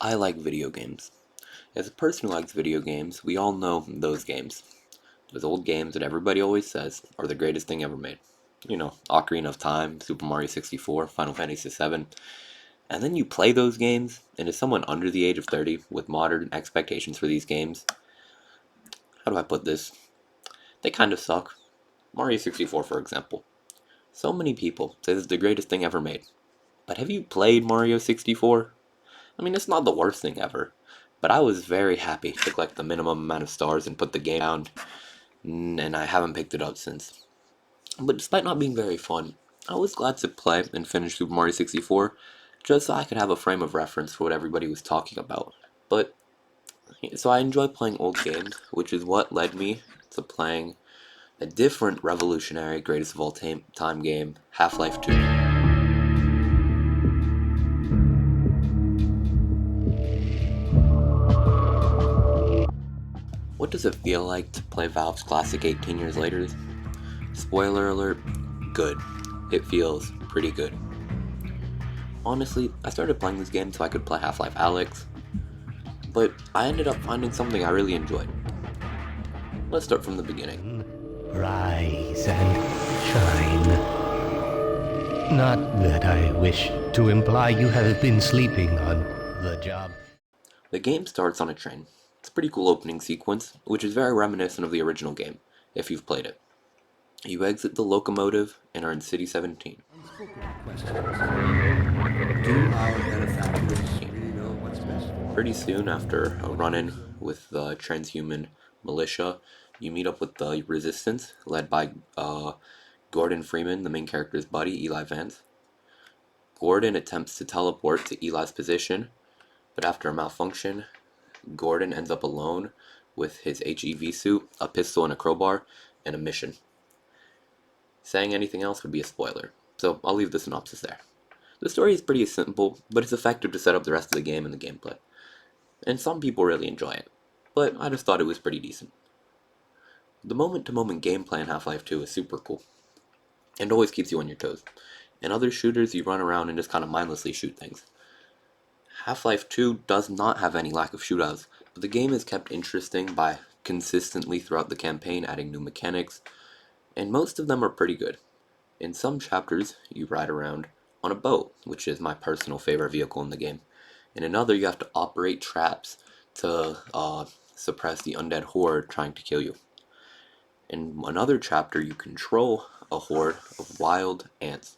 I like video games. As a person who likes video games, we all know those games. Those old games that everybody always says are the greatest thing ever made. Ocarina of Time, Super Mario 64, Final Fantasy VII. And then you play those games, and as someone under the age of 30 with modern expectations for these games, how do I put this? They kind of suck. Mario 64, for example. So many people say this is the greatest thing ever made. But have you played Mario 64? I mean, it's not the worst thing ever, but I was very happy to collect the minimum amount of stars and put the game down, and I haven't picked it up since. But despite not being very fun, I was glad to play and finish Super Mario 64, just so I could have a frame of reference for what everybody was talking about. But, so I enjoy playing old games, which is what led me to playing a different revolutionary greatest of all time game, Half-Life 2. What does it feel like to play Valve's classic 18 years later? Spoiler alert, good. It feels pretty good. Honestly, I started playing this game so I could play Half-Life Alyx, but I ended up finding something I really enjoyed. Let's start from the beginning. Rise and shine. Not that I wish to imply you have been sleeping on the job. The game starts on a train. It's a pretty cool opening sequence, which is very reminiscent of the original game, if you've played it. You exit the locomotive and are in City 17. Pretty soon after a run-in with the transhuman militia, you meet up with the Resistance, led by Gordon Freeman, the main character's buddy, Eli Vance. Gordon attempts to teleport to Eli's position, but after a malfunction, Gordon ends up alone with his HEV suit, a pistol and a crowbar, and a mission. Saying anything else would be a spoiler, so I'll leave the synopsis there. The story is pretty simple, but it's effective to set up the rest of the game and the gameplay. And some people really enjoy it, but I just thought it was pretty decent. The moment-to-moment gameplay in Half-Life 2 is super cool, and always keeps you on your toes. In other shooters, you run around and just kind of mindlessly shoot things. Half-Life 2 does not have any lack of shootouts, but the game is kept interesting by consistently throughout the campaign adding new mechanics, and most of them are pretty good. In some chapters, you ride around on a boat, which is my personal favorite vehicle in the game. In another, you have to operate traps to suppress the undead horde trying to kill you. In another chapter, you control a horde of wild ants.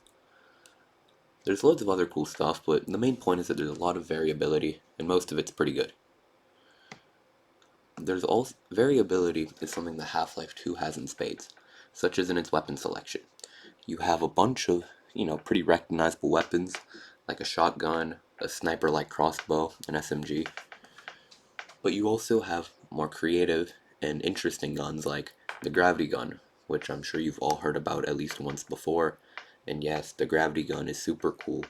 There's loads of other cool stuff, but the main point is that there's a lot of variability, and most of it's pretty good. There's also variability is something that Half-Life 2 has in spades, such as in its weapon selection. You have a bunch of, pretty recognizable weapons, like a shotgun, a sniper-like crossbow, an SMG. But you also have more creative and interesting guns like the gravity gun, which I'm sure you've all heard about at least once before. And yes, the gravity gun is super cool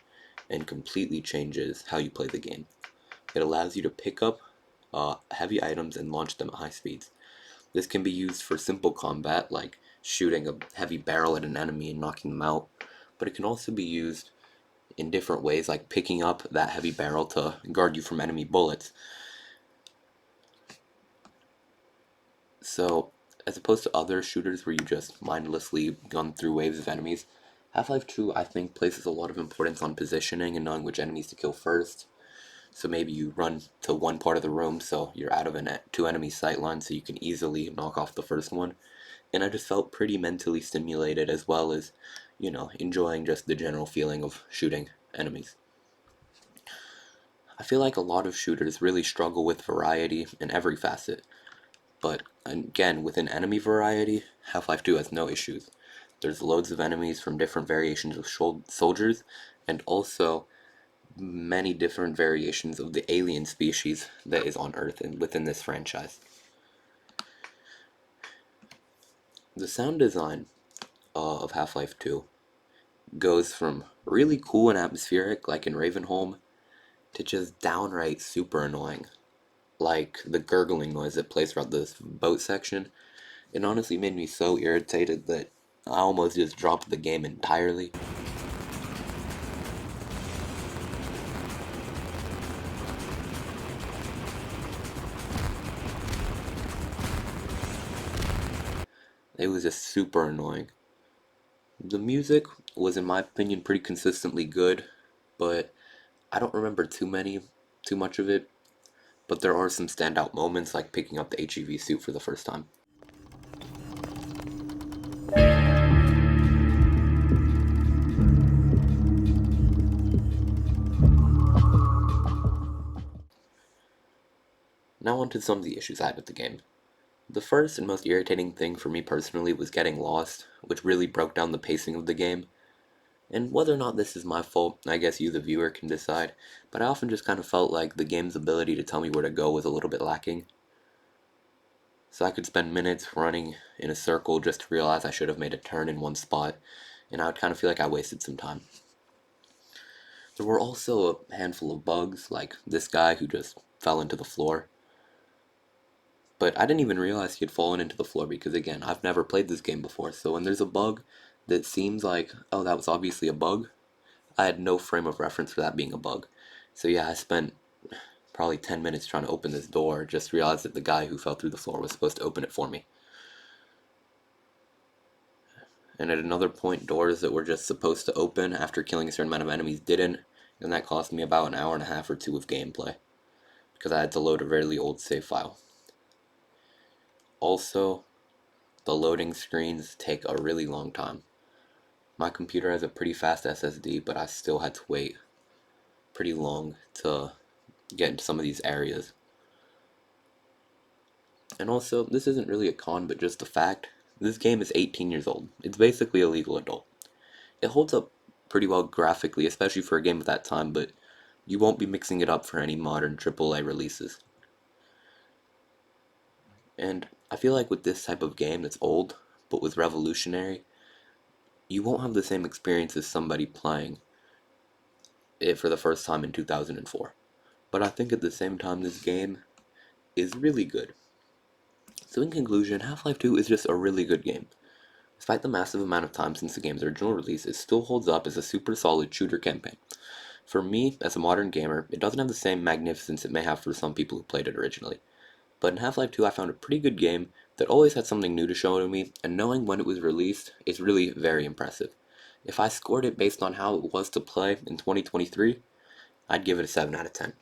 and completely changes how you play the game. It allows you to pick up heavy items and launch them at high speeds. This can be used for simple combat, like shooting a heavy barrel at an enemy and knocking them out, but it can also be used in different ways, like picking up that heavy barrel to guard you from enemy bullets. So, as opposed to other shooters where you just mindlessly gun through waves of enemies, Half-Life 2, I think, places a lot of importance on positioning and knowing which enemies to kill first. So maybe you run to one part of the room so you're out of two enemy sight line so you can easily knock off the first one. And I just felt pretty mentally stimulated as well as, enjoying just the general feeling of shooting enemies. I feel like a lot of shooters really struggle with variety in every facet. But again, within enemy variety, Half-Life 2 has no issues. There's loads of enemies from different variations of soldiers, and also many different variations of the alien species that is on Earth and within this franchise. The sound design of Half-Life 2 goes from really cool and atmospheric, like in Ravenholm, to just downright super annoying, like the gurgling noise that plays throughout this boat section. It honestly made me so irritated that I almost just dropped the game entirely. It was just super annoying. The music was, in my opinion, pretty consistently good, but I don't remember too much of it. But there are some standout moments, like picking up the HEV suit for the first time. Now on to some of the issues I had with the game. The first and most irritating thing for me personally was getting lost, which really broke down the pacing of the game. And whether or not this is my fault, I guess you, the viewer, can decide, but I often just kind of felt like the game's ability to tell me where to go was a little bit lacking. So I could spend minutes running in a circle just to realize I should have made a turn in one spot, and I would kind of feel like I wasted some time. There were also a handful of bugs, like this guy who just fell into the floor. But I didn't even realize he had fallen into the floor because, again, I've never played this game before. So when there's a bug that seems like, oh, that was obviously a bug, I had no frame of reference for that being a bug. So yeah, I spent probably 10 minutes trying to open this door, just realized that the guy who fell through the floor was supposed to open it for me. And at another point, doors that were just supposed to open after killing a certain amount of enemies didn't, and that cost me about an hour and a half or two of gameplay, because I had to load a really old save file. Also, the loading screens take a really long time. My computer has a pretty fast SSD, but I still had to wait pretty long to get into some of these areas. And also, this isn't really a con, but just a fact. This game is 18 years old. It's basically a legal adult. It holds up pretty well graphically, especially for a game of that time, but you won't be mixing it up for any modern AAA releases. And I feel like with this type of game that's old, but was revolutionary, you won't have the same experience as somebody playing it for the first time in 2004. But I think at the same time, this game is really good. So in conclusion, Half-Life 2 is just a really good game. Despite the massive amount of time since the game's original release, it still holds up as a super solid shooter campaign. For me, as a modern gamer, it doesn't have the same magnificence it may have for some people who played it originally. But in Half-Life 2, I found a pretty good game that always had something new to show to me, and knowing when it was released is really very impressive. If I scored it based on how it was to play in 2023, I'd give it a 7 out of 10.